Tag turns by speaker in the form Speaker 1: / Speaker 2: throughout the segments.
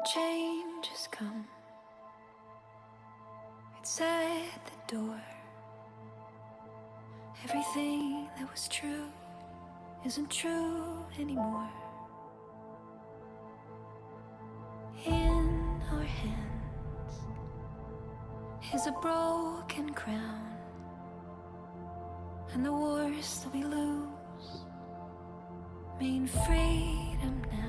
Speaker 1: Change has come. It's at the door. Everything that was true isn't true anymore. In our hands is a broken crown, and the wars that we lose mean freedom now.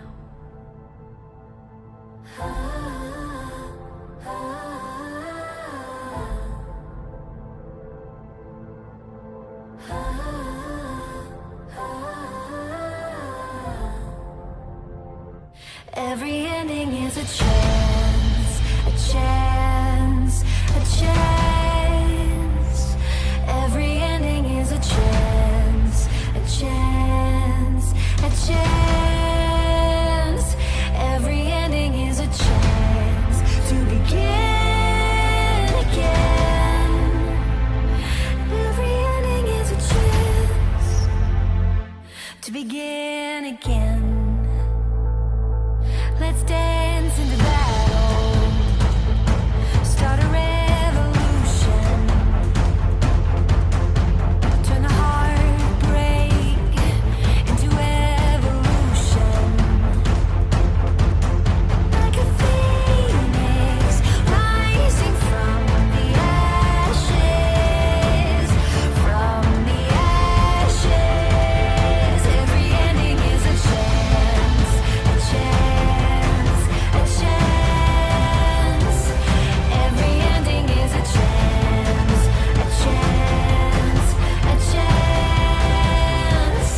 Speaker 1: Every ending is a chance, a chance, a chance. Every ending is a chance, a chance, a chance. Every ending is a chance to begin again. Every ending is a chance to begin again. Let's dance into battle, start a revolution, turn the heartbreak into evolution. Like a phoenix rising from the ashes, from the ashes. Every ending is a chance, a chance, a chance. Every ending is a chance, a chance, a chance.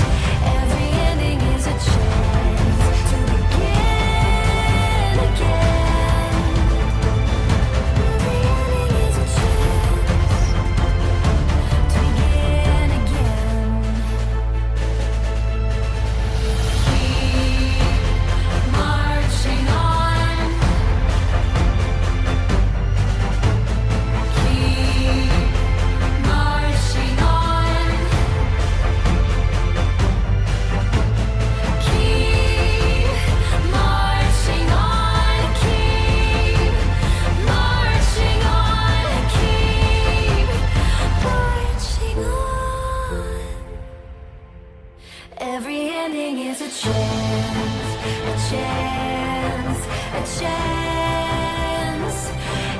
Speaker 1: Every ending is a chance to begin again. Every ending is a chance to begin again. Keep marching on. Keep marching on. Keep marching on. Keep marching on. Keep marching on. Every ending is a chance, a chance, a chance.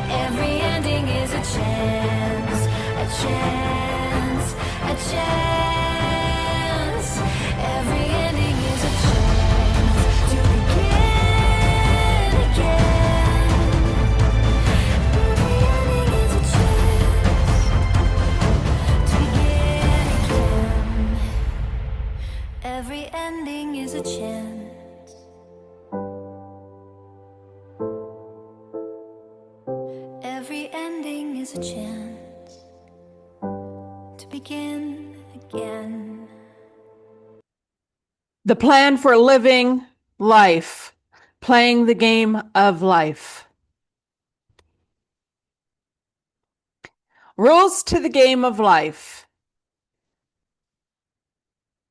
Speaker 1: Every ending is a chance, a chance, a chance. Every ending is a chance to begin again. Every ending is a chance to begin again. Every ending is a chance. Every ending is a chance to begin again.
Speaker 2: The plan for living life, playing the game of life. Rules to the game of life.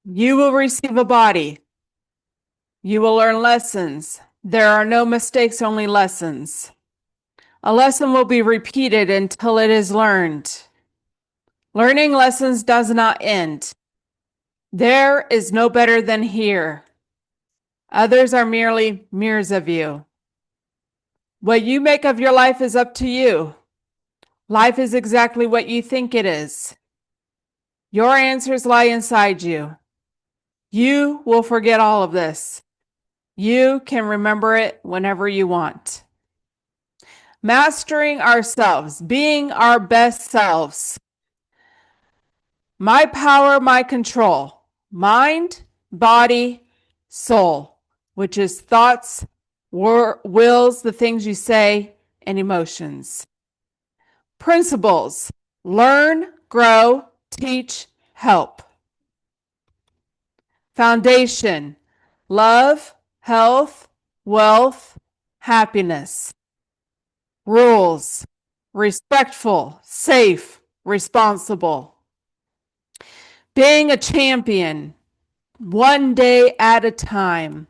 Speaker 2: You will receive a body. You will learn lessons. There are no mistakes, only lessons. A lesson will be repeated until it is learned. Learning lessons does not end. There is no better than here. Others are merely mirrors of you. What you make of your life is up to you. Life is exactly what you think it is. Your answers lie inside you. You will forget all of this. You can remember it whenever you want. Mastering ourselves, being our best selves. My power, my control. Mind, body, soul, which is thoughts, wills, the things you say, and emotions. Principles: learn, grow, teach, help. Foundation: love, health, wealth, happiness. Rules: respectful, safe, responsible. Being a champion, one day at a time.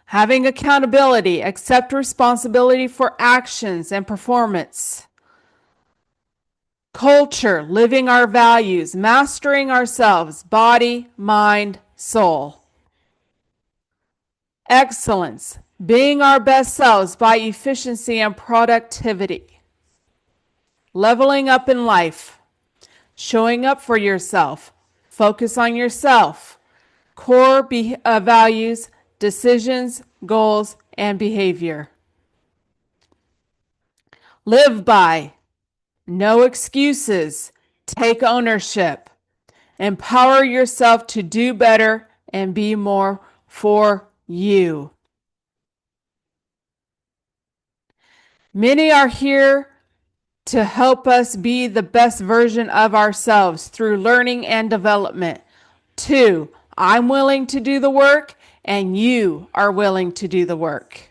Speaker 2: Having accountability, accept responsibility for actions and performance. Culture, living our values, mastering ourselves, body, mind, soul. Excellence, being our best selves by efficiency and productivity. Leveling up in life, showing up for yourself, focus on yourself, core values, decisions, goals, and behavior. Live by, no excuses, take ownership, empower yourself to do better and be more for you. Many are here to help us be the best version of ourselves through learning and development. 2, I'm willing to do the work and you are willing to do the work.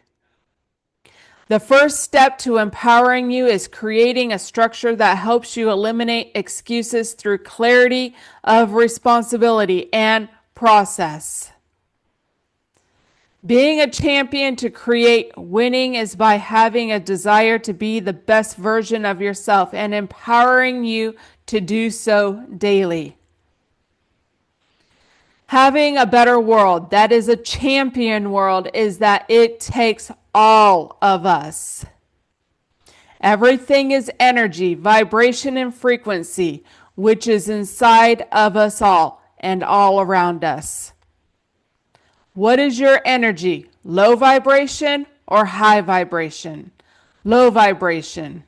Speaker 2: The first step to empowering you is creating a structure that helps you eliminate excuses through clarity of responsibility and process. Being a champion to create winning is by having a desire to be the best version of yourself and empowering you to do so daily. Having a better world that is a champion world is that it takes all of us. Everything is energy, vibration, and frequency, which is inside of us all and all around us. What is your energy? Low vibration or high vibration? Low vibration.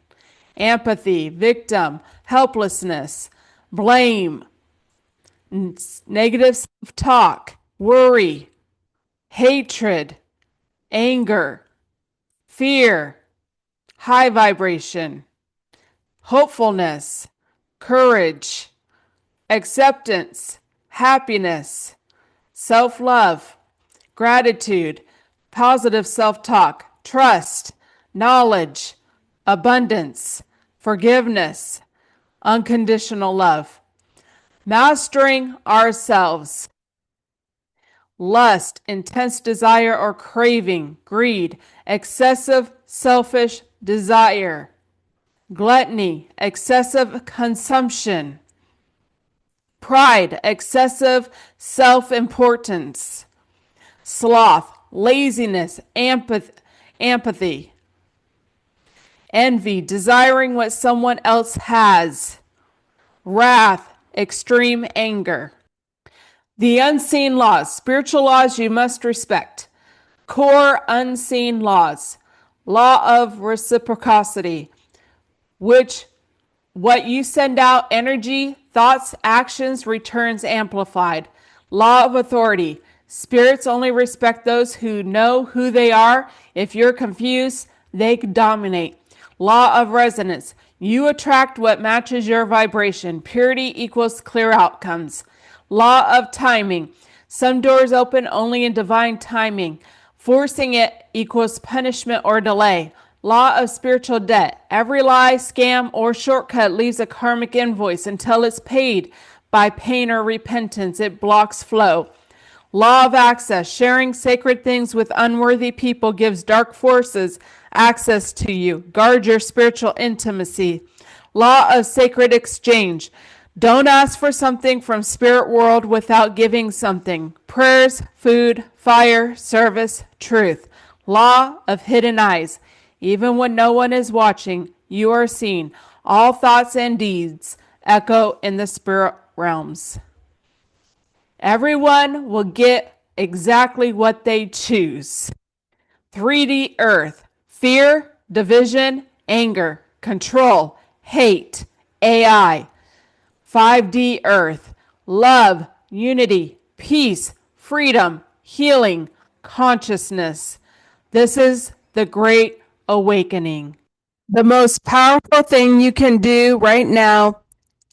Speaker 2: Empathy, victim, helplessness, blame, negative self-talk, worry, hatred, anger, fear. High vibration. Hopefulness, courage, acceptance, happiness, self-love, gratitude, positive self-talk, trust, knowledge, abundance, forgiveness, unconditional love. Mastering ourselves. Lust, intense desire or craving, greed, excessive selfish desire. Gluttony, excessive consumption. Pride, excessive self-importance. Sloth, laziness, empathy. Envy, desiring what someone else has. Wrath, extreme anger. The unseen laws, spiritual laws you must respect. Core unseen laws. Law of reciprocity, which what you send out, energy, thoughts, actions, returns amplified. Law of authority. Spirits only respect those who know who they are. If you're confused, they dominate. Law of resonance. You attract what matches your vibration. Purity equals clear outcomes. Law of timing. Some doors open only in divine timing. Forcing it equals punishment or delay. Law of spiritual debt. Every lie, scam, or shortcut leaves a karmic invoice until it's paid by pain or repentance. It blocks flow. Law of access. Sharing sacred things with unworthy people gives dark forces access to you. Guard your spiritual intimacy. Law of sacred exchange. Don't ask for something from spirit world without giving something. Prayers, food, fire, service, truth. Law of hidden eyes. Even when no one is watching, you are seen. All thoughts and deeds echo in the spirit realms. Everyone will get exactly what they choose. 3D earth. Fear, division, anger, control, hate, AI. 5D earth. Love, unity, peace, freedom, healing, consciousness. This is the great awakening. The most powerful thing you can do right now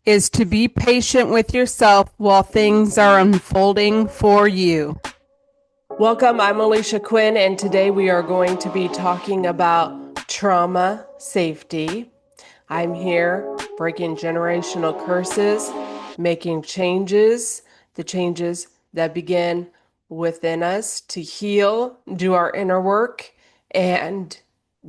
Speaker 2: is to be patient with yourself while things are unfolding for you. Welcome, I'm Alisha Quinn, and today we are going to be talking about trauma safety. I'm here breaking generational curses, making changes, the changes that begin within us to heal, do our inner work, and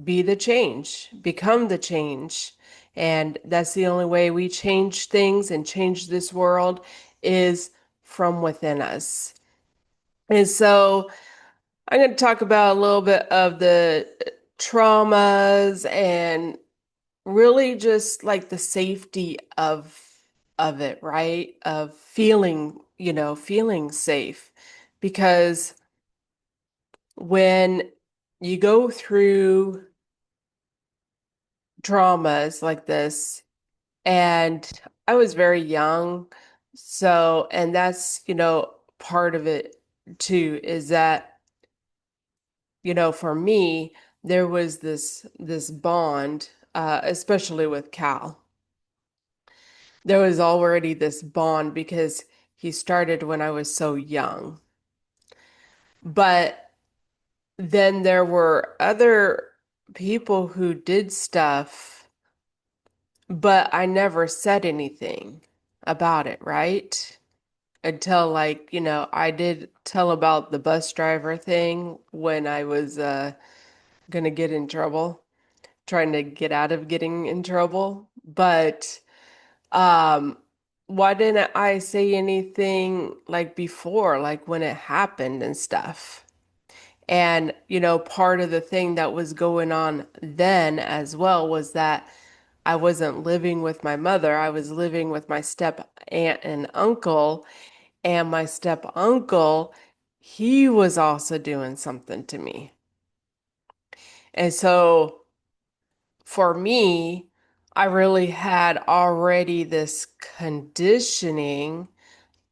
Speaker 2: be the change, become the change. And that's the only way we change things and change this world is from within us. And so I'm going to talk about a little bit of the traumas and really just like the safety of it, right? Of feeling, feeling safe. Because when you go through traumas like this, and I was very young, so, and that's, part of it too, is that, for me, there was this bond, especially with Cal. There was already this bond because he started when I was so young. But then there were other people who did stuff, but I never said anything about it, right? Until like, I did tell about the bus driver thing when I was gonna get in trouble, trying to get out of getting in trouble. But um why didn't I say anything like before, like when it happened and stuff? And, part of the thing that was going on then as well was that I wasn't living with my mother. I was living with my step aunt and uncle. And my step uncle, he was also doing something to me. And so for me, I really had already this conditioning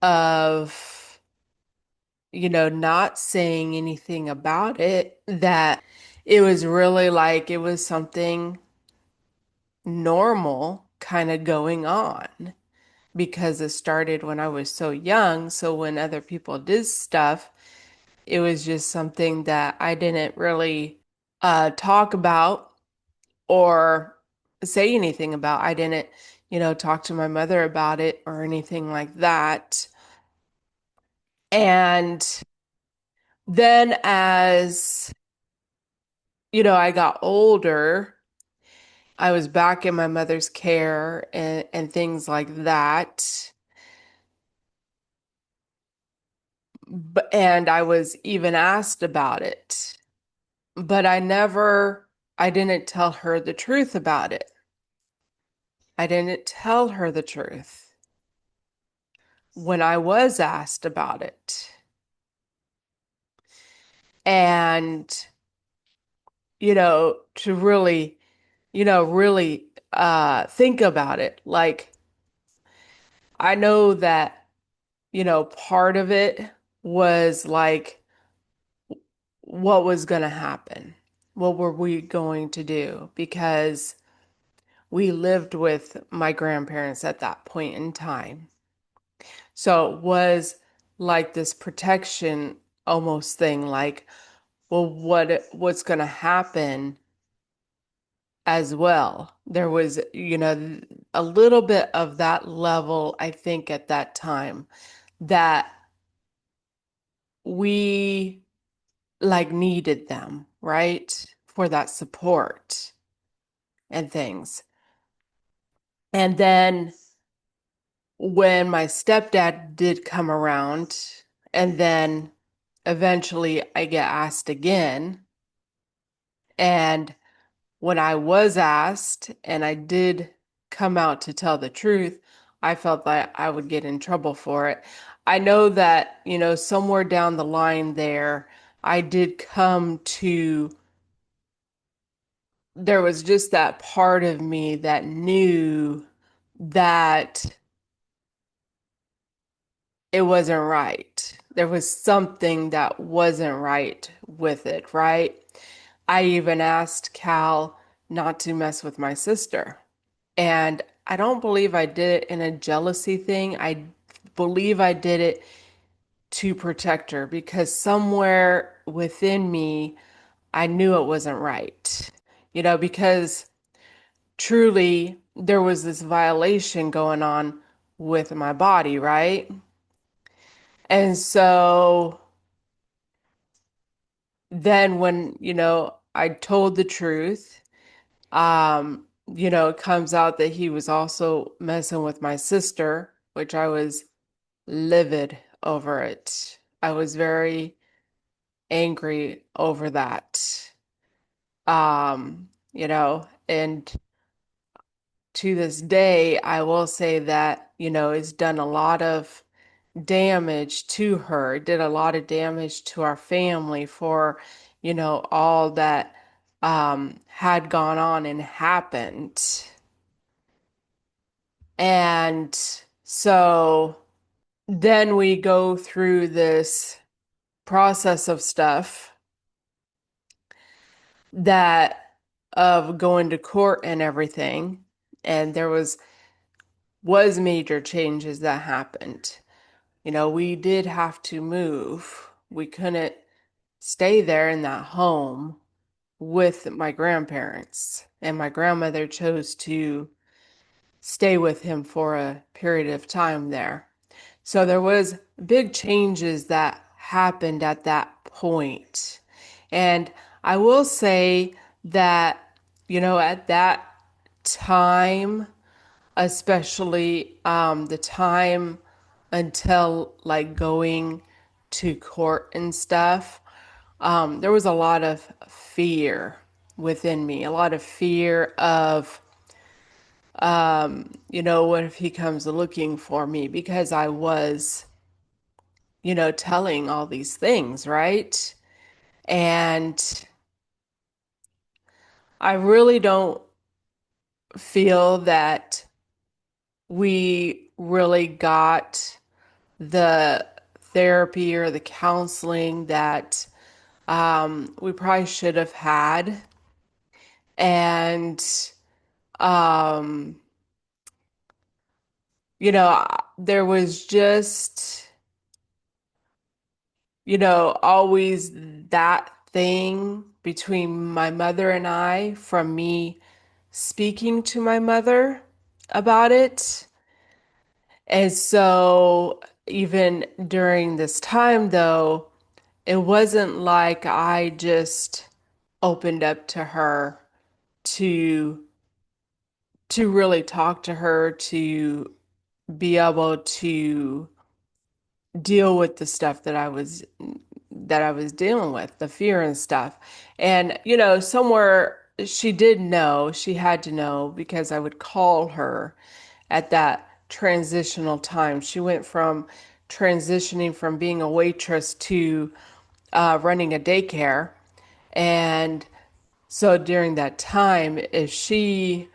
Speaker 2: of, not saying anything about it, that it was really like it was something normal kind of going on because it started when I was so young. So when other people did stuff, it was just something that I didn't really talk about or say anything about. I didn't, talk to my mother about it or anything like that. And then as, I got older, I was back in my mother's care and things like that. And I was even asked about it, but I didn't tell her the truth about it. I didn't tell her the truth when I was asked about it. And, to really, really think about it. Like, I know that, part of it was like, what was going to happen? What were we going to do? Because we lived with my grandparents at that point in time. So it was like this protection almost thing, like, well, what's going to happen as well? There was, a little bit of that level, I think, at that time that we like needed them, right? For that support and things. And then when my stepdad did come around, and then eventually I get asked again. And when I was asked and I did come out to tell the truth, I felt that I would get in trouble for it. I know that, somewhere down the line there, I did come to, there was just that part of me that knew that it wasn't right. There was something that wasn't right with it, right? I even asked Cal not to mess with my sister. And I don't believe I did it in a jealousy thing. I believe I did it to protect her because somewhere within me, I knew it wasn't right. Because truly there was this violation going on with my body, right? And so then when, I told the truth, it comes out that he was also messing with my sister, which I was livid over it. I was very angry over that. And to this day, I will say that, it's done a lot of damage to her, it did a lot of damage to our family for, all that had gone on and happened. And so then we go through this process of stuff that of going to court and everything. And there was major changes that happened. We did have to move. We couldn't stay there in that home with my grandparents. And my grandmother chose to stay with him for a period of time there. So there was big changes that happened at that point. And I will say that, at that time, especially the time until like going to court and stuff, there was a lot of fear within me, a lot of fear of, what if he comes looking for me because I was, telling all these things, right? And I really don't feel that we really got the therapy or the counseling that we probably should have had. And, um, there was just, always that thing between my mother and I from me speaking to my mother about it. And so, even during this time, though, it wasn't like I just opened up to her to really talk to her, to be able to deal with the stuff that I was dealing with, the fear and stuff. And somewhere she did know, she had to know because I would call her at that transitional time. She went from transitioning from being a waitress to running a daycare. And so during that time, if she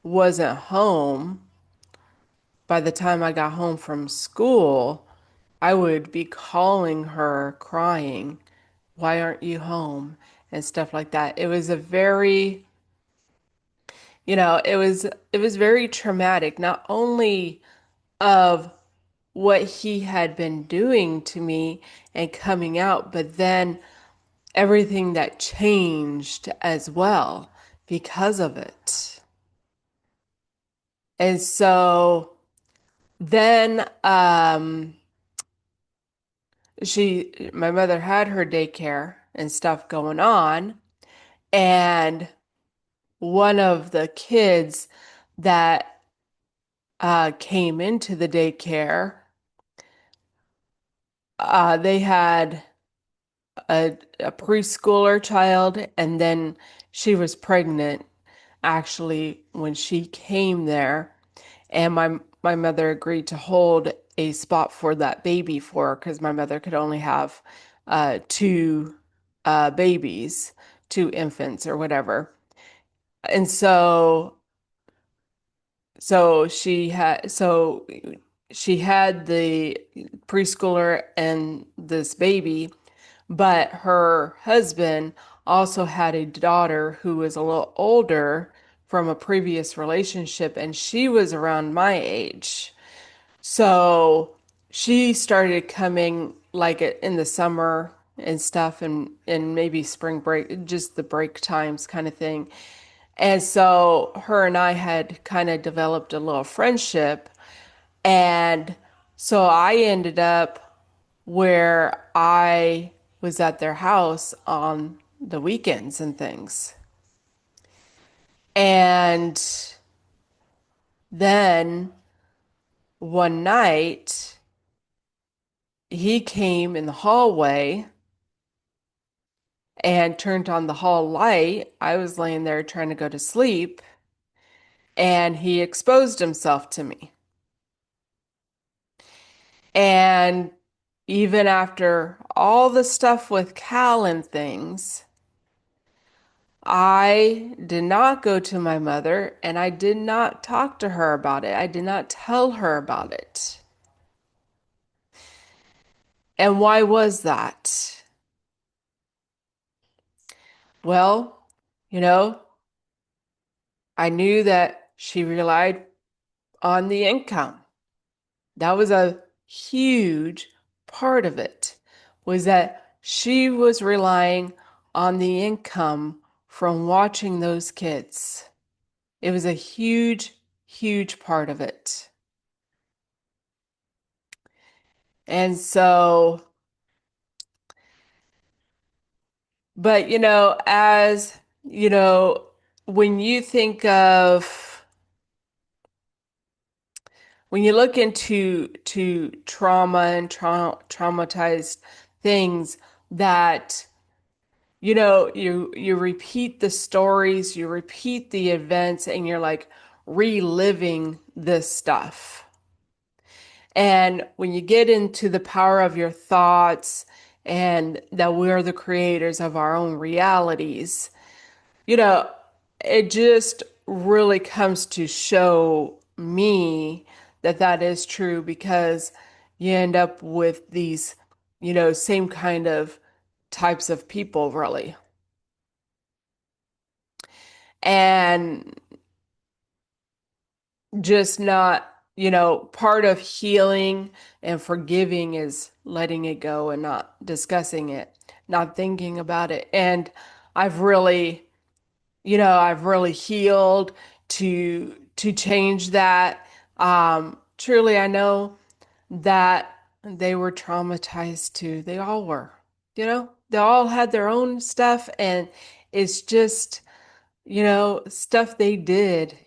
Speaker 2: wasn't home, by the time I got home from school, I would be calling her crying, "Why aren't you home?" and stuff like that. It was a very, it was very traumatic, not only of what he had been doing to me and coming out, but then everything that changed as well because of it. And so then my mother had her daycare and stuff going on, and one of the kids that came into the daycare, they had a preschooler child, and then she was pregnant actually when she came there, and my mother agreed to hold a spot for that baby for her because my mother could only have two babies, two infants or whatever. And so she had the preschooler and this baby, but her husband also had a daughter who was a little older from a previous relationship, and she was around my age. So she started coming like in the summer and stuff, and maybe spring break, just the break times kind of thing. And so her and I had kind of developed a little friendship. And so I ended up where I was at their house on the weekends and things. And then one night, he came in the hallway and turned on the hall light. I was laying there trying to go to sleep, and he exposed himself to me. And even after all the stuff with Cal and things, I did not go to my mother and I did not talk to her about it. I did not tell her about it. And why was that? Well, you know, I knew that she relied on the income. That was a huge part of it, was that she was relying on the income from watching those kids. It was a huge, huge part of it. And so, but as you know, when you think of when you look into trauma and traumatized things that you repeat the stories, you repeat the events, and you're like reliving this stuff. And when you get into the power of your thoughts and that we're the creators of our own realities, you know, it just really comes to show me that that is true because you end up with these, same kind of types of people, really. And just not, part of healing and forgiving is letting it go and not discussing it, not thinking about it. And I've really, I've really healed to change that. Truly, I know that they were traumatized too. They all were, they all had their own stuff, and it's just, stuff they did,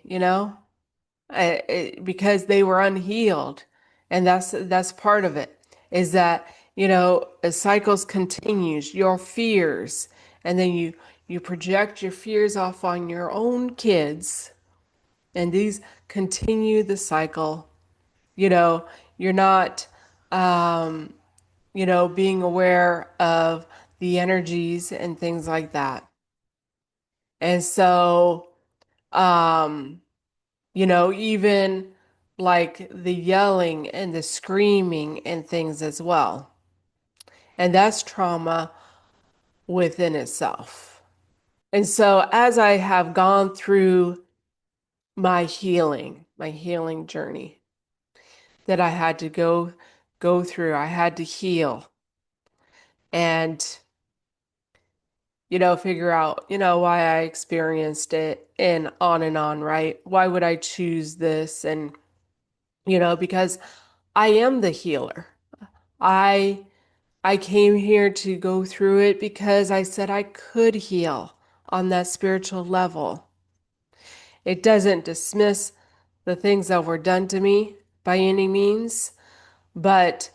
Speaker 2: because they were unhealed. And that's part of it, is that, as cycles continues, your fears, and then you project your fears off on your own kids, and these continue the cycle. You're not, being aware of the energies and things like that. And so, um, even like the yelling and the screaming and things as well. And that's trauma within itself. And so as I have gone through my healing journey that I had to go through, I had to heal and figure out, why I experienced it and on, right? Why would I choose this? And because I am the healer. I I came here to go through it because I said I could heal on that spiritual level. It doesn't dismiss the things that were done to me by any means, but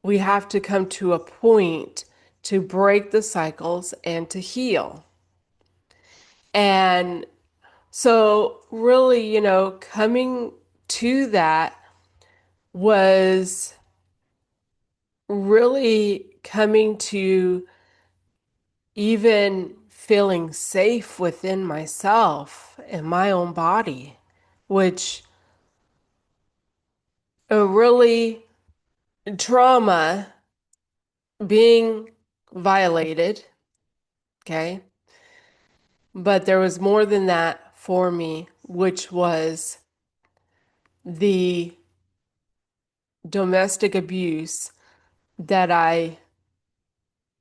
Speaker 2: we have to come to a point to break the cycles and to heal. And so, really, coming to that was really coming to even feeling safe within myself and my own body, which really trauma being violated, okay? But there was more than that for me, which was the domestic abuse that I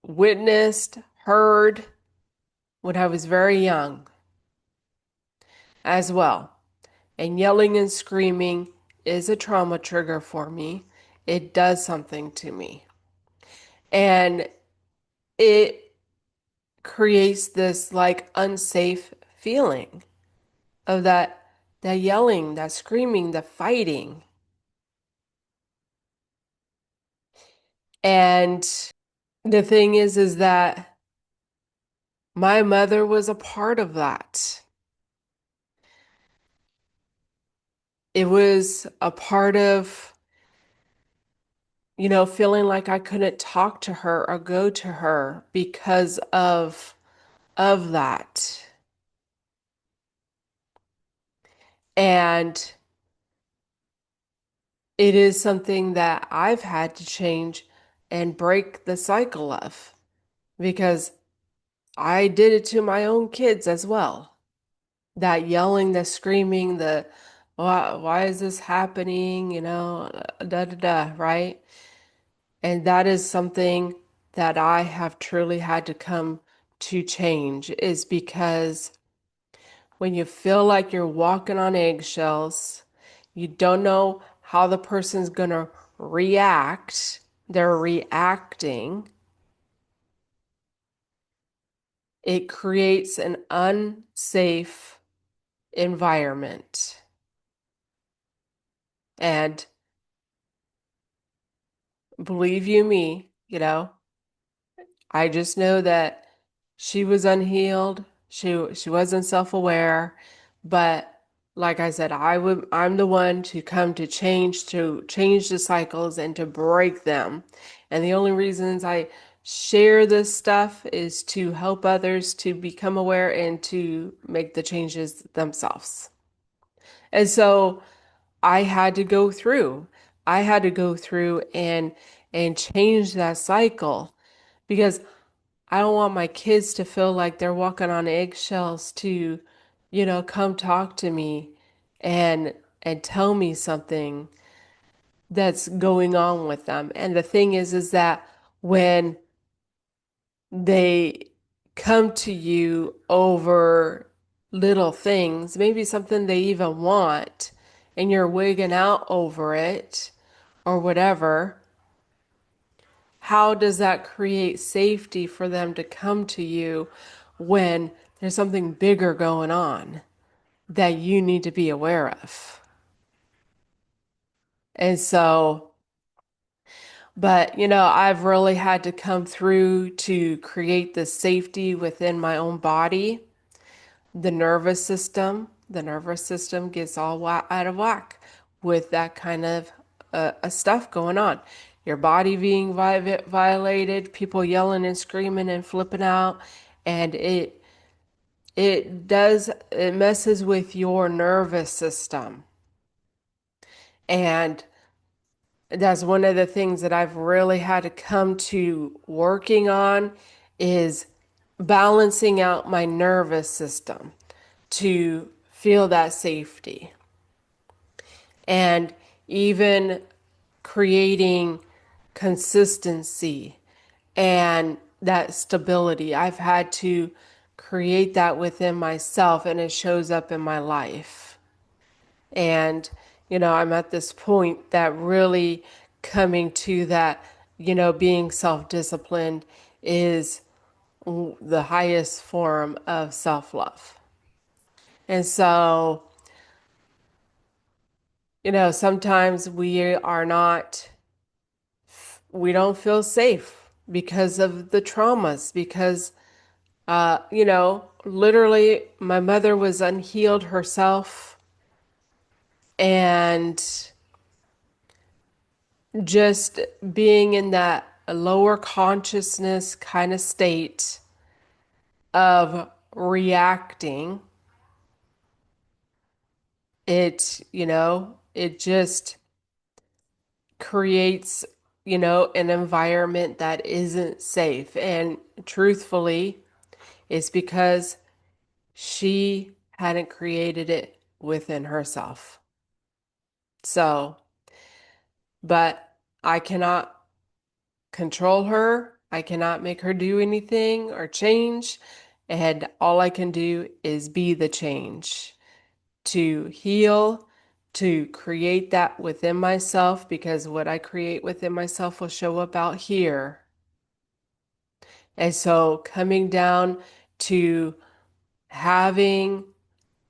Speaker 2: witnessed, heard when I was very young as well. And yelling and screaming is a trauma trigger for me. It does something to me. And
Speaker 3: it creates this like unsafe feeling of that yelling, that screaming, the fighting. And the thing is that my mother was a part of that. It was a part of, feeling like I couldn't talk to her or go to her because of that. And it is something that I've had to change and break the cycle of because I did it to my own kids as well. That yelling, the screaming, the why is this happening? Da da da, right? And that is something that I have truly had to come to change is because when you feel like you're walking on eggshells, you don't know how the person's going to react, they're reacting, it creates an unsafe environment. And believe you me, I just know that she was unhealed. She wasn't self-aware, but like I said, I'm the one to change the cycles and to break them. And the only reasons I share this stuff is to help others to become aware and to make the changes themselves. And so I had to go through. I had to go through and change that cycle because I don't want my kids to feel like they're walking on eggshells to, come talk to me and and tell me something that's going on with them. And the thing is that when they come to you over little things, maybe something they even want, and you're wigging out over it or whatever, how does that create safety for them to come to you when there's something bigger going on that you need to be aware of? And so, but I've really had to come through to create the safety within my own body. The nervous system gets all out of whack with that kind of stuff going on. Your body being violated, people yelling and screaming and flipping out, and it messes with your nervous system. And that's one of the things that I've really had to come to working on is balancing out my nervous system to feel that safety and even creating consistency and that stability. I've had to create that within myself and it shows up in my life. And, I'm at this point that really coming to that, being self-disciplined is the highest form of self-love. And so, sometimes we don't feel safe because of the traumas, because, literally my mother was unhealed herself and just being in that lower consciousness kind of state of reacting, it just creates, an environment that isn't safe. And truthfully, it's because she hadn't created it within herself. So, but I cannot control her. I cannot make her do anything or change. And all I can do is be the change to heal, to create that within myself, because what I create within myself will show up out here. And so coming down to having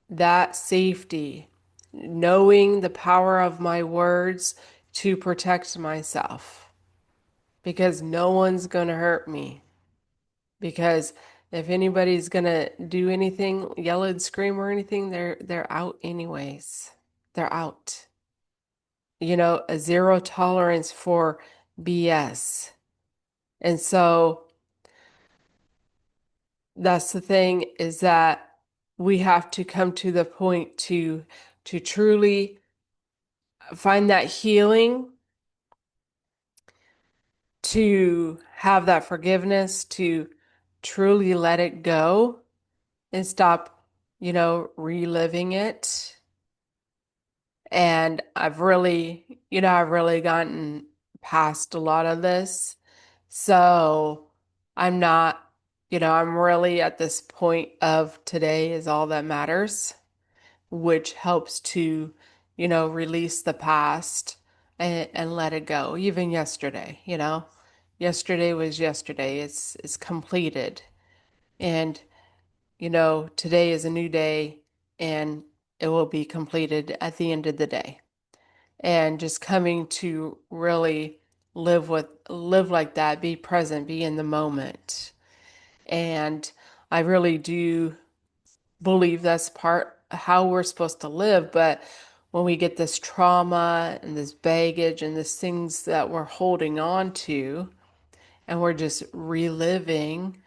Speaker 3: that safety, knowing the power of my words to protect myself, because no one's going to hurt me. Because if anybody's going to do anything, yell and scream or anything, they're out anyways. They're out. You know, a zero tolerance for BS. And so that's the thing, is that we have to come to the point to truly find that healing, to have that forgiveness, to truly let it go and stop, reliving it. And I've really gotten past a lot of this. So I'm not, I'm really at this point of today is all that matters, which helps to, release the past and let it go. Even yesterday, yesterday was yesterday. It's completed. And, today is a new day and it will be completed at the end of the day. And just coming to really live like that, be present, be in the moment. And I really do believe that's part how we're supposed to live. But when we get this trauma and this baggage and these things that we're holding on to, and we're just reliving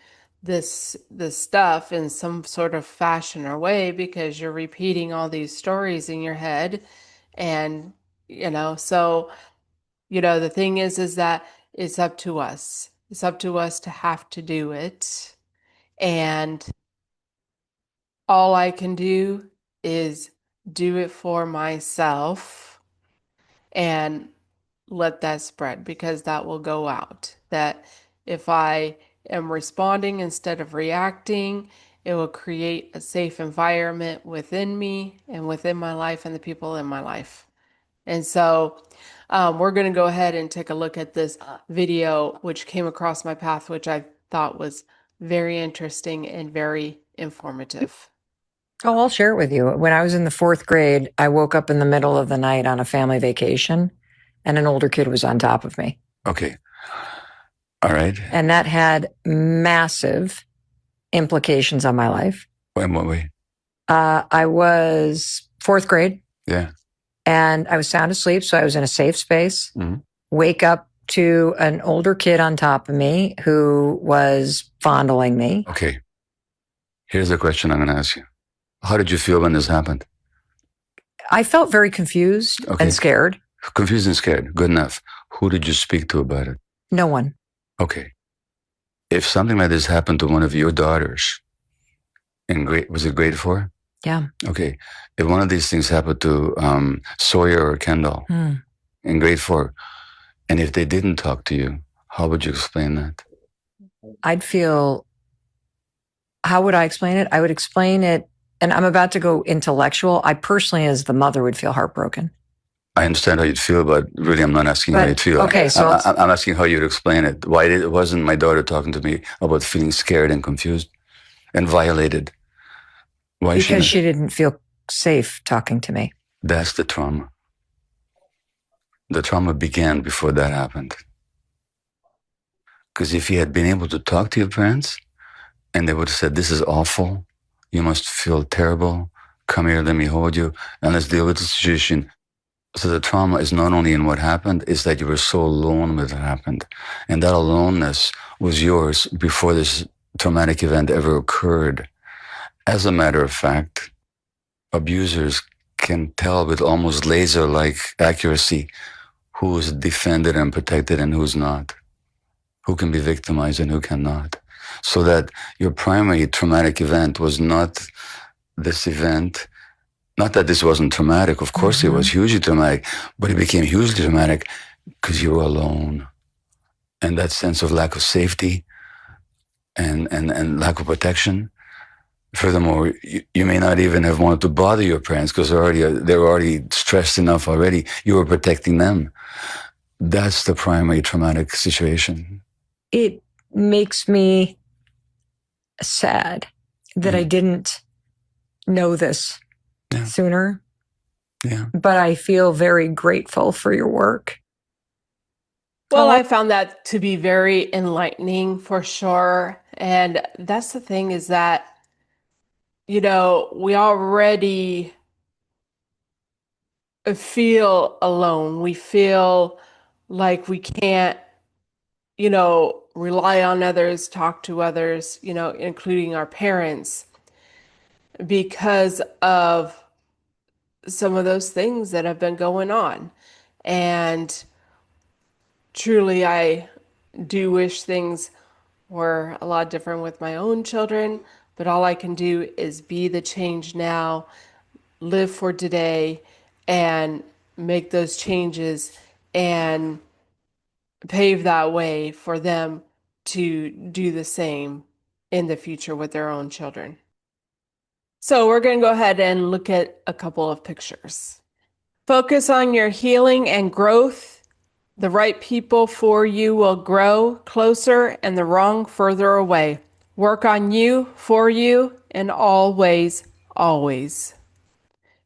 Speaker 3: this stuff in some sort of fashion or way, because you're repeating all these stories in your head. And so the thing is that it's up to us. It's up to us to have to do it. And all I can do is do it for myself and let that spread, because that will go out. That if I am responding instead of reacting, it will create a safe environment within me and within my life and the people in my life. And so we're going to go ahead and take a look at this video, which came across my path, which I thought was very interesting and very informative.
Speaker 4: Oh, I'll share it with you. When I was in the 4th grade, I woke up in the middle of the night on a family vacation, and an older kid was on top of me.
Speaker 5: Okay. All right.
Speaker 4: And that had massive implications on my life.
Speaker 5: In what way?
Speaker 4: I was 4th grade.
Speaker 5: Yeah.
Speaker 4: And I was sound asleep, so I was in a safe space.
Speaker 5: Mm-hmm.
Speaker 4: Wake up to an older kid on top of me who was fondling me.
Speaker 5: Okay. Here's the question I'm going to ask you. How did you feel when this happened?
Speaker 4: I felt very confused and scared.
Speaker 5: Confused and scared. Good enough. Who did you speak to about it?
Speaker 4: No one.
Speaker 5: Okay. If something like this happened to one of your daughters was it grade 4?
Speaker 4: Yeah.
Speaker 5: Okay. If one of these things happened to Sawyer or Kendall in grade 4, and if they didn't talk to you, how would you explain that?
Speaker 4: I'd feel, how would I explain it? I would explain it, and I'm about to go intellectual. I personally, as the mother, would feel heartbroken.
Speaker 5: I understand how you'd feel, but really I'm not asking how you'd feel.
Speaker 4: Okay, so
Speaker 5: I'm asking how you'd explain it. Why wasn't my daughter talking to me about feeling scared and confused and violated? Why?
Speaker 4: Because she didn't feel safe talking to me.
Speaker 5: That's the trauma. The trauma began before that happened. Because if you had been able to talk to your parents and they would have said, this is awful, you must feel terrible, come here, let me hold you, and let's deal with the situation. So the trauma is not only in what happened, it's that you were so alone when it happened. And that aloneness was yours before this traumatic event ever occurred. As a matter of fact, abusers can tell with almost laser-like accuracy who's defended and protected and who's not, who can be victimized and who cannot. So that your primary traumatic event was not this event. Not that this wasn't traumatic. Of course it was hugely traumatic, but it became hugely traumatic because you were alone. And that sense of lack of safety and lack of protection. Furthermore, you may not even have wanted to bother your parents because they were already stressed enough already. You were protecting them. That's the primary traumatic situation.
Speaker 4: It makes me sad that I didn't know this sooner.
Speaker 5: Yeah.
Speaker 4: But I feel very grateful for your work.
Speaker 3: Well, I found that to be very enlightening for sure. And that's the thing is that, we already feel alone. We feel like we can't, rely on others, talk to others, including our parents, because of some of those things that have been going on. And truly, I do wish things were a lot different with my own children, but all I can do is be the change now, live for today, and make those changes and pave that way for them to do the same in the future with their own children. So we're going to go ahead and look at a couple of pictures. Focus on your healing and growth. The right people for you will grow closer and the wrong further away. Work on you, for you, in all ways, always.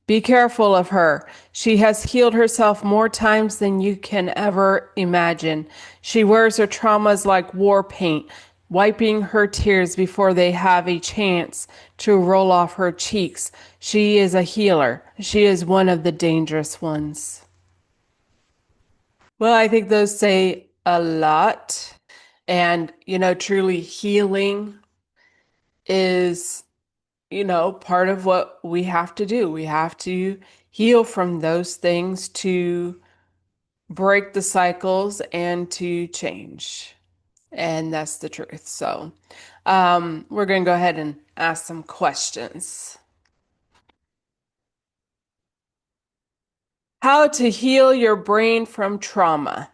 Speaker 3: Be careful of her. She has healed herself more times than you can ever imagine. She wears her traumas like war paint, wiping her tears before they have a chance to roll off her cheeks. She is a healer. She is one of the dangerous ones. Well, I think those say a lot. And, truly healing is, part of what we have to do. We have to heal from those things to break the cycles and to change. And that's the truth. So we're going to go ahead and ask some questions. How to heal your brain from trauma.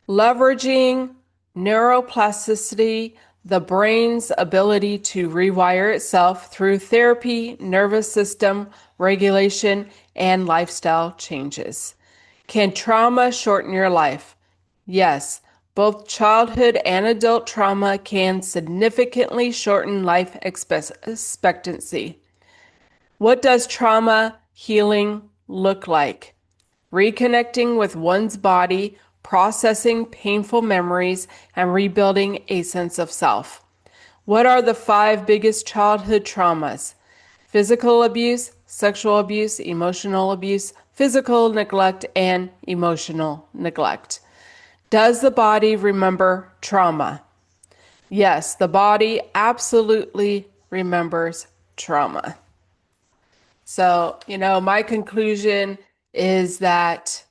Speaker 3: Leveraging neuroplasticity, the brain's ability to rewire itself through therapy, nervous system regulation, and lifestyle changes. Can trauma shorten your life? Yes, both childhood and adult trauma can significantly shorten life expectancy. What does trauma healing look like? Reconnecting with one's body, processing painful memories, and rebuilding a sense of self. What are the 5 biggest childhood traumas? Physical abuse, sexual abuse, emotional abuse, physical neglect, and emotional neglect. Does the body remember trauma? Yes, the body absolutely remembers trauma. So, my conclusion is that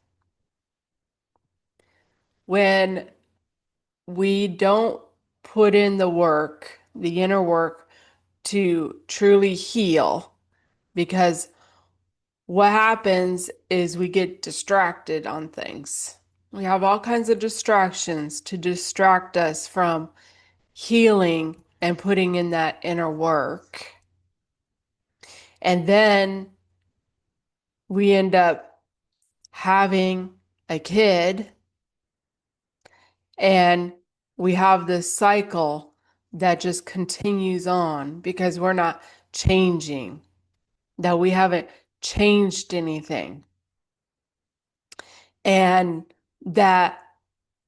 Speaker 3: when we don't put in the work, the inner work to truly heal, because what happens is we get distracted on things. We have all kinds of distractions to distract us from healing and putting in that inner work. And then we end up having a kid and we have this cycle that just continues on because we're not changing, that we haven't changed anything. And that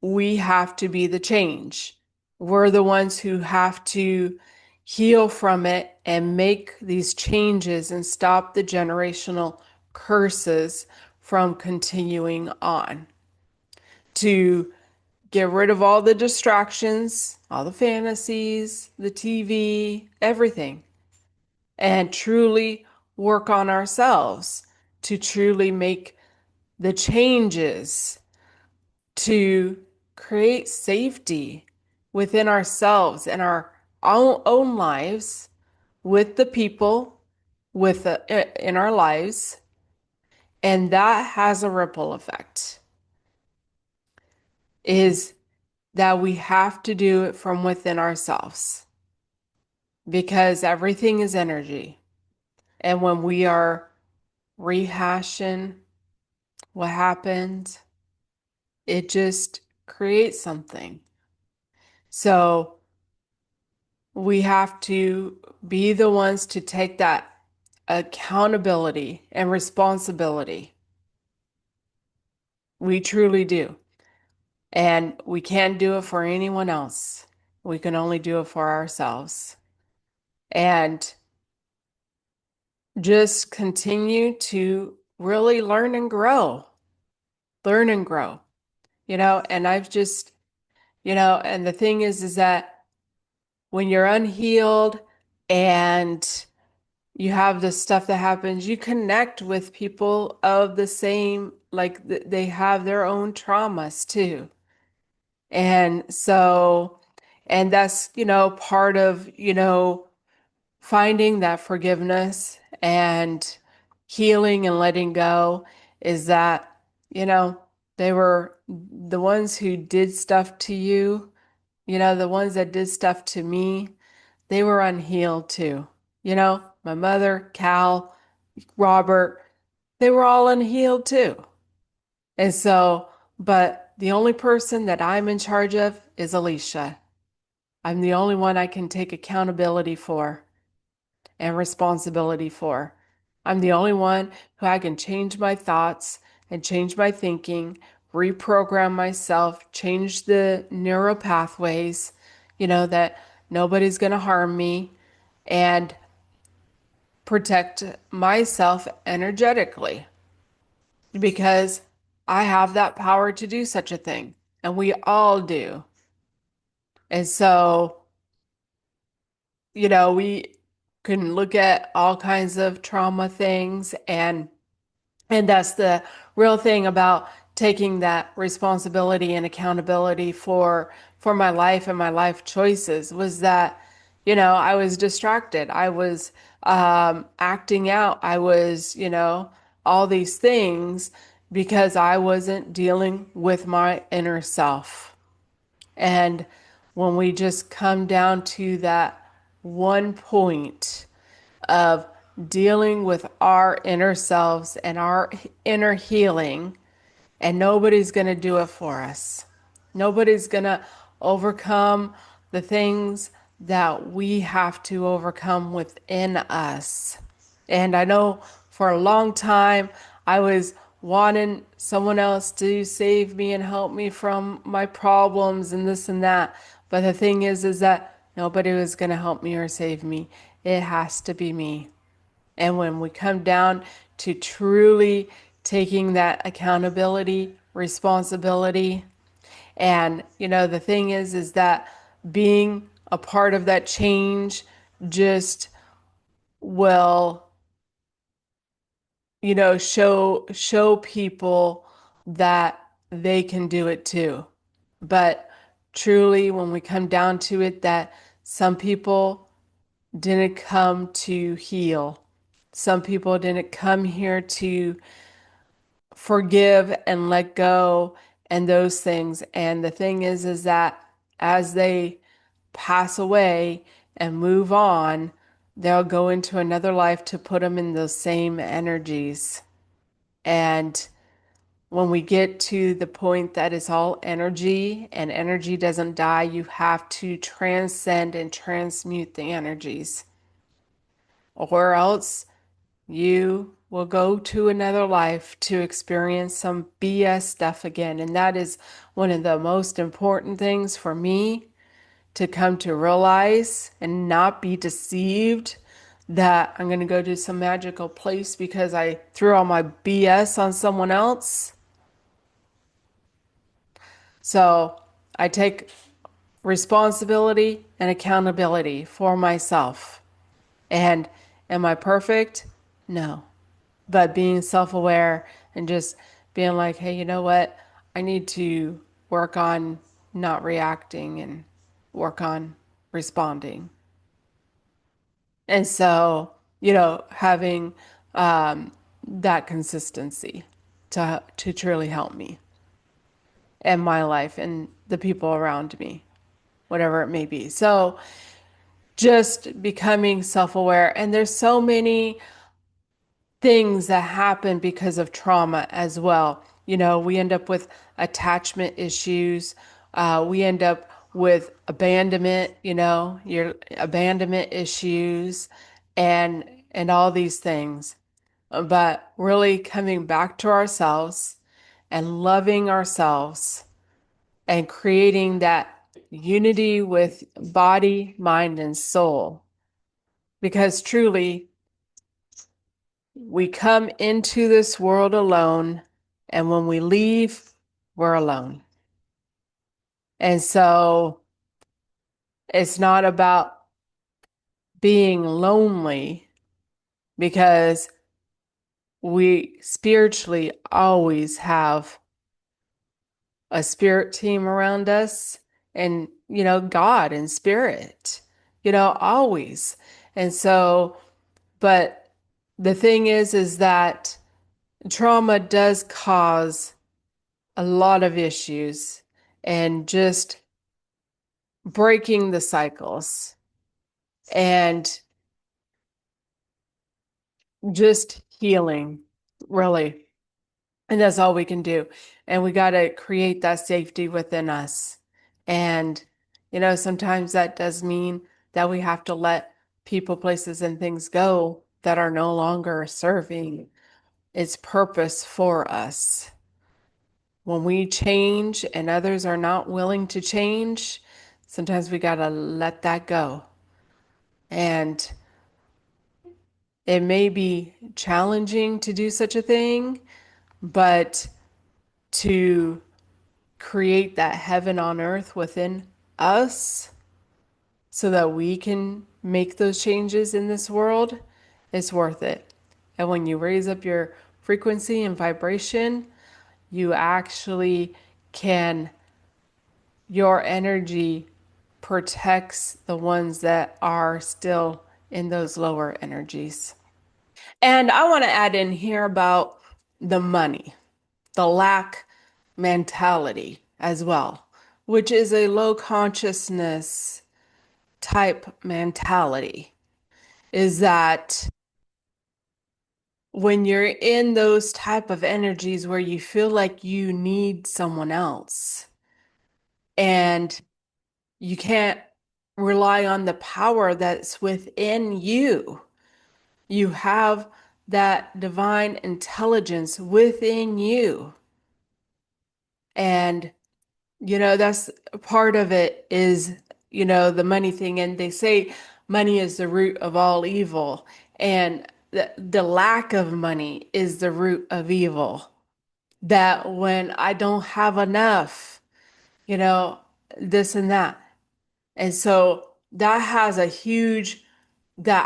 Speaker 3: we have to be the change. We're the ones who have to heal from it and make these changes and stop the generational curses from continuing on. To get rid of all the distractions, all the fantasies, the TV, everything, and truly work on ourselves to truly make the changes to create safety within ourselves and our own lives, with the people in our lives, and that has a ripple effect. Is that we have to do it from within ourselves, because everything is energy. And when we are rehashing what happened, it just creates something. So we have to be the ones to take that accountability and responsibility. We truly do. And we can't do it for anyone else. We can only do it for ourselves. And just continue to really learn and grow. Learn and grow. And I've just, and the thing is that when you're unhealed and you have the stuff that happens, you connect with people of the same, like they have their own traumas too. And so, and that's, part of, finding that forgiveness and healing and letting go is that, they were the ones who did stuff to you, the ones that did stuff to me, they were unhealed too. My mother, Cal, Robert, they were all unhealed too. And so, but the only person that I'm in charge of is Alisha. I'm the only one I can take accountability for and responsibility for. I'm the only one who I can change my thoughts and change my thinking, reprogram myself, change the neural pathways, that nobody's going to harm me, and protect myself energetically because I have that power to do such a thing, and we all do. And so, we can look at all kinds of trauma things, and that's the real thing about taking that responsibility and accountability for my life and my life choices was that, I was distracted. I was acting out. I was, all these things because I wasn't dealing with my inner self. And when we just come down to that one point of dealing with our inner selves and our inner healing, and nobody's going to do it for us. Nobody's going to overcome the things that we have to overcome within us. And I know for a long time I was wanting someone else to save me and help me from my problems and this and that. But the thing is that nobody was going to help me or save me. It has to be me. And when we come down to truly taking that accountability, responsibility, and the thing is that being a part of that change just will, show people that they can do it too. But truly, when we come down to it, that some people didn't come to heal. Some people didn't come here to forgive and let go and those things. And the thing is that as they pass away and move on, they'll go into another life to put them in those same energies. And when we get to the point that it's all energy and energy doesn't die, you have to transcend and transmute the energies, or else you will go to another life to experience some BS stuff again. And that is one of the most important things for me to come to realize and not be deceived that I'm going to go to some magical place because I threw all my BS on someone else. So I take responsibility and accountability for myself. And am I perfect? No. But being self-aware and just being like, hey, you know what? I need to work on not reacting and work on responding. And so, having that consistency to truly help me and my life and the people around me, whatever it may be. So just becoming self-aware. And there's so many things that happen because of trauma as well. We end up with attachment issues. We end up with abandonment, your abandonment issues and all these things. But really coming back to ourselves and loving ourselves and creating that unity with body, mind, and soul. Because truly, we come into this world alone, and when we leave, we're alone. And so it's not about being lonely, because we spiritually always have a spirit team around us, and God and spirit, always. And so, but the thing is that trauma does cause a lot of issues, and just breaking the cycles and just healing, really. And that's all we can do. And we got to create that safety within us. And, sometimes that does mean that we have to let people, places, and things go that are no longer serving its purpose for us. When we change and others are not willing to change, sometimes we got to let that go. And it may be challenging to do such a thing, but to create that heaven on earth within us so that we can make those changes in this world, it's worth it. And when you raise up your frequency and vibration, you actually can, your energy protects the ones that are still in those lower energies. And I want to add in here about the money, the lack mentality as well, which is a low consciousness type mentality. Is that when you're in those type of energies where you feel like you need someone else and you can't rely on the power that's within you. You have that divine intelligence within you. And, that's part of it is, the money thing. And they say money is the root of all evil. And the lack of money is the root of evil. That when I don't have enough, this and that. And so that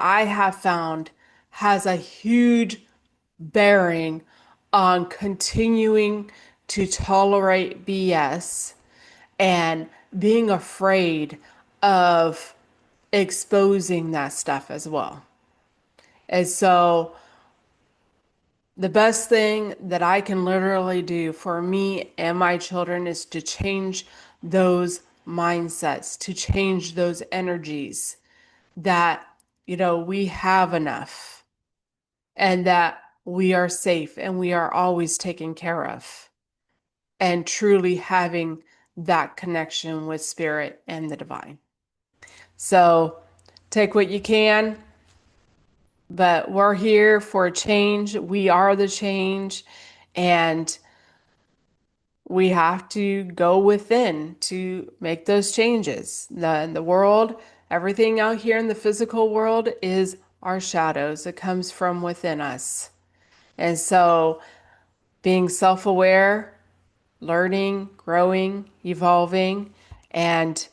Speaker 3: I have found has a huge bearing on continuing to tolerate BS and being afraid of exposing that stuff as well. And so the best thing that I can literally do for me and my children is to change those mindsets, to change those energies that, we have enough and that we are safe and we are always taken care of, and truly having that connection with spirit and the divine. So take what you can, but we're here for a change. We are the change, and we have to go within to make those changes. The world, everything out here in the physical world is our shadows. It comes from within us. And so being self-aware, learning, growing, evolving, and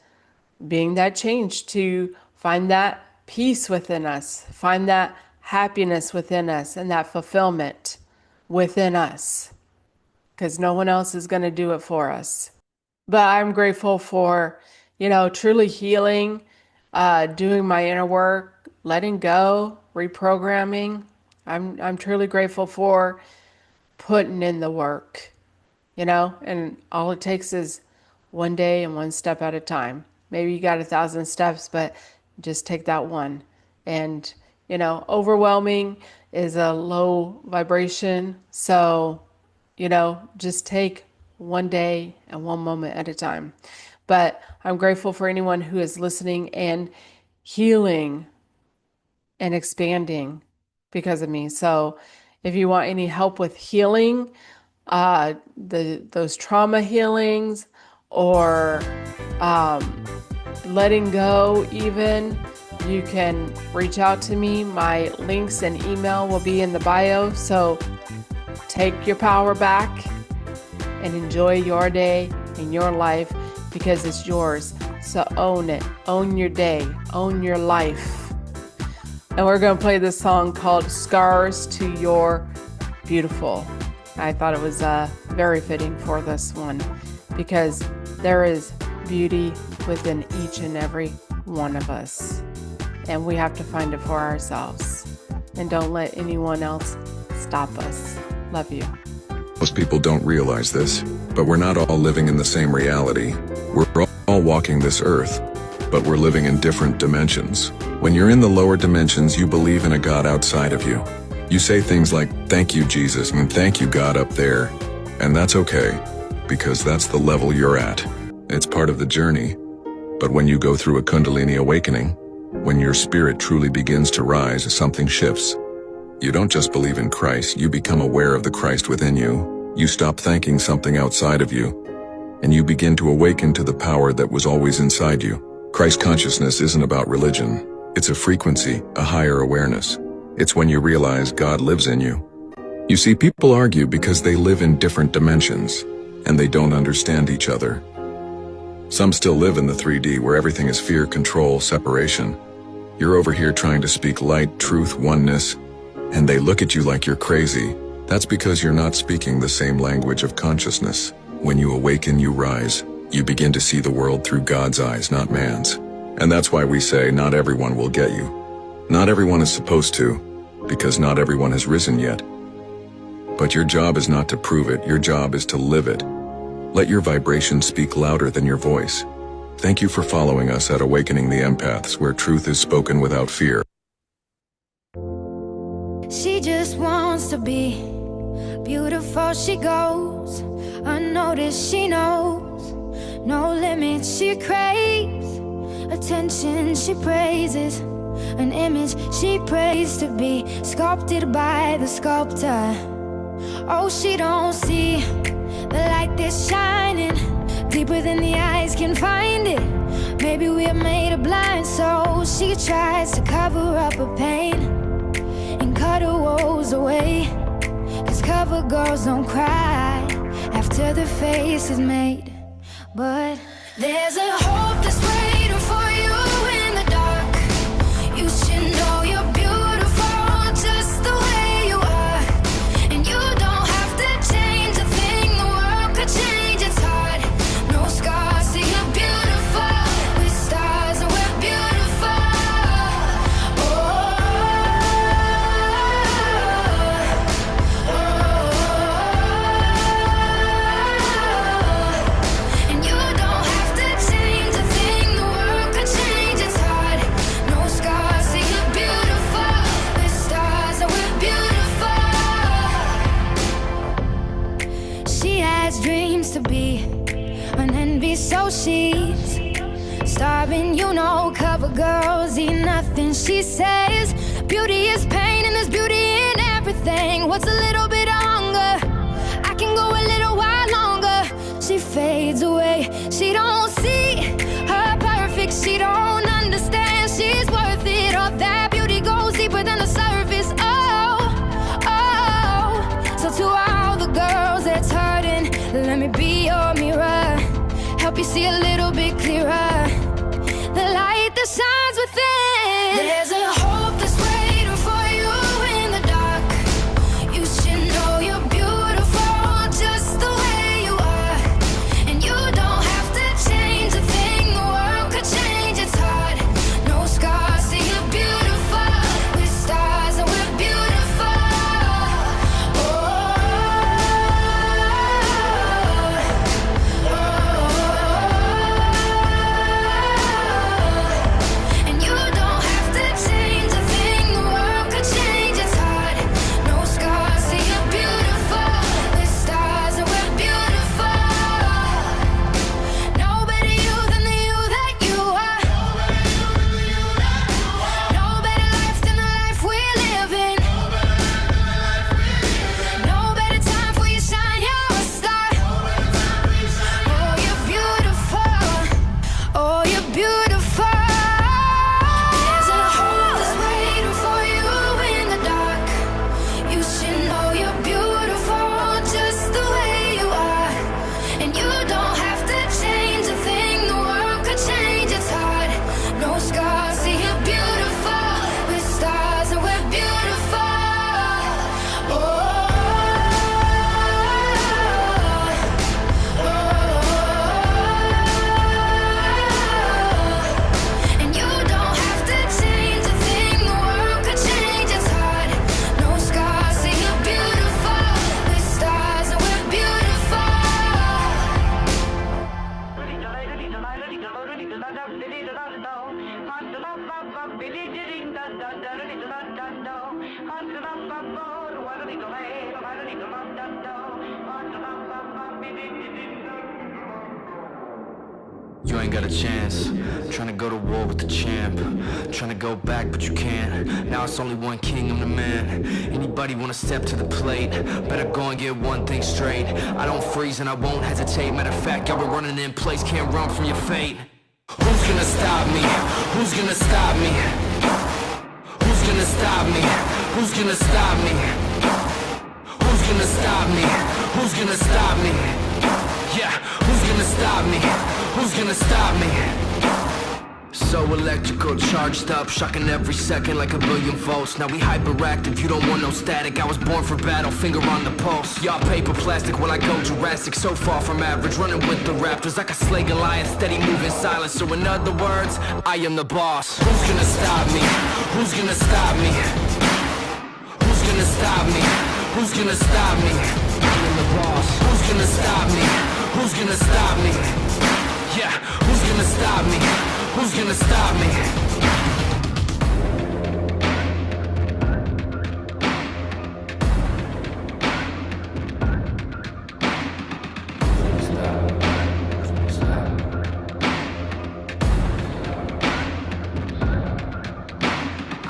Speaker 3: being that change to find that peace within us, find that happiness within us, and that fulfillment within us, because no one else is going to do it for us. But I'm grateful for, truly healing, doing my inner work, letting go, reprogramming. I'm truly grateful for putting in the work, and all it takes is one day and one step at a time. Maybe you got 1,000 steps, but just take that one. And, overwhelming is a low vibration. So, just take one day and one moment at a time. But I'm grateful for anyone who is listening and healing and expanding because of me. So if you want any help with healing, those trauma healings, or letting go even, you can reach out to me. My links and email will be in the bio. So take your power back and enjoy your day and your life, because it's yours. So own it. Own your day. Own your life. And we're going to play this song called Scars to Your Beautiful. I thought it was very fitting for this one, because there is beauty within each and every one of us. And we have to find it for ourselves. And don't let anyone else stop us. Love you.
Speaker 6: Most people don't realize this, but we're not all living in the same reality. We're all walking this earth, but we're living in different dimensions. When you're in the lower dimensions, you believe in a God outside of you. You say things like, "Thank you, Jesus," and "Thank you, God," up there. And that's okay, because that's the level you're at. It's part of the journey. But when you go through a Kundalini awakening, when your spirit truly begins to rise, something shifts. You don't just believe in Christ, you become aware of the Christ within you. You stop thanking something outside of you, and you begin to awaken to the power that was always inside you. Christ consciousness isn't about religion. It's a frequency, a higher awareness. It's when you realize God lives in you. You see, people argue because they live in different dimensions, and they don't understand each other. Some still live in the 3D where everything is fear, control, separation. You're over here trying to speak light, truth, oneness, and they look at you like you're crazy. That's because you're not speaking the same language of consciousness. When you awaken, you rise. You begin to see the world through God's eyes, not man's. And that's why we say not everyone will get you. Not everyone is supposed to, because not everyone has risen yet. But your job is not to prove it, your job is to live it. Let your vibration speak louder than your voice. Thank you for following us at Awakening the Empaths, where truth is spoken without fear.
Speaker 1: She just wants to be beautiful. She goes unnoticed. She knows no limits. She craves attention. She praises an image she prays to be sculpted by the sculptor. Oh, she don't see the light that's shining deeper than the eyes can find it. Maybe we're made of blind souls. She tries to cover up her pain and cut her woes away, 'cause cover girls don't cry after their face is made. But there's a hope that's waiting for you in the dark. You should know you're beautiful just the way you are, and you don't have to change a thing. The world could change, it's hard. No scars, see you're beautiful. With stars and we're beautiful. And you don't have to change a thing. The world could change, it's hard. No scars, see you're beautiful. With stars and we're beautiful. She has dreams to be an envy, so she's starving. You know, cover girls eat nothing. She says beauty is pain and there's beauty in everything. What's a little bit of hunger? I can go a little while longer. She fades away. She don't see her perfect. She don't understand she's worth it. All that beauty goes deeper than the surface. Oh, oh. So to all the girls that's hurting, let me be your mirror. Help you see a little bit clearer. The light that shines within. There's a hope that's waiting for you in the dark. You should know you're beautiful just the way you are, and you don't have to change a thing. The world could change, it's hard. No scars, see you're beautiful. With stars and we're beautiful. Oh, oh, oh.
Speaker 7: You ain't got a chance. Trying to go to war with the champ. Trying to go back, but you can't. Now it's only one king, I'm the man. Anybody wanna step to the plate? Better go and get one thing straight. I don't freeze and I won't hesitate. Matter of fact, y'all been running in place, can't run from your fate. Who's gonna stop me? Who's gonna stop me? Who's gonna stop me? Who's gonna stop me? Who's gonna stop me? Who's gonna stop me? Yeah, who's gonna stop me? Who's gonna stop me? So electrical, charged up, shocking every second like a billion volts. Now we hyperactive, you don't want no static. I was born for battle, finger on the pulse. Y'all paper plastic while I go Jurassic. So far from average, running with the raptors like a slay Goliath, steady moving silent. So in other words, I am the boss. Who's gonna stop me? Who's gonna stop me? Who's gonna stop me? Who's gonna stop me? I am the boss. Who's gonna stop me? Who's gonna stop me? Yeah, who's gonna stop me? Who's gonna stop me?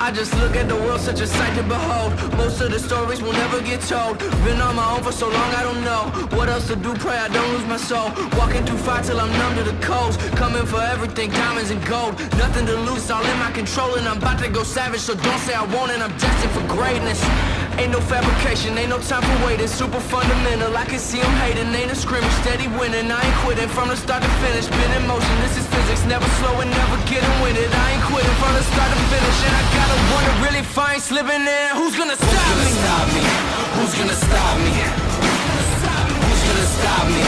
Speaker 7: I just look at the world, such a sight to behold. Most of the stories will never get told. Been on my own for so long, I don't know what else to do, pray I don't lose my soul. Walking through fire till I'm numb to the coast. Coming for everything, diamonds and gold. Nothing to lose, all in my control. And I'm about to go savage, so don't say I won't. And I'm destined for greatness. Ain't no fabrication, ain't no time for waiting. Super fundamental, I can see them hating. Ain't a scrimmage, steady winning. I ain't quitting from the start to finish. Been in motion, this is physics. Never slowing, never getting with it. I ain't quitting from the start to finish. And I gotta wonder, really fine slipping in. Who's gonna stop me? Who's gonna stop me? Who's gonna stop me?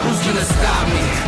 Speaker 7: Who's gonna stop me?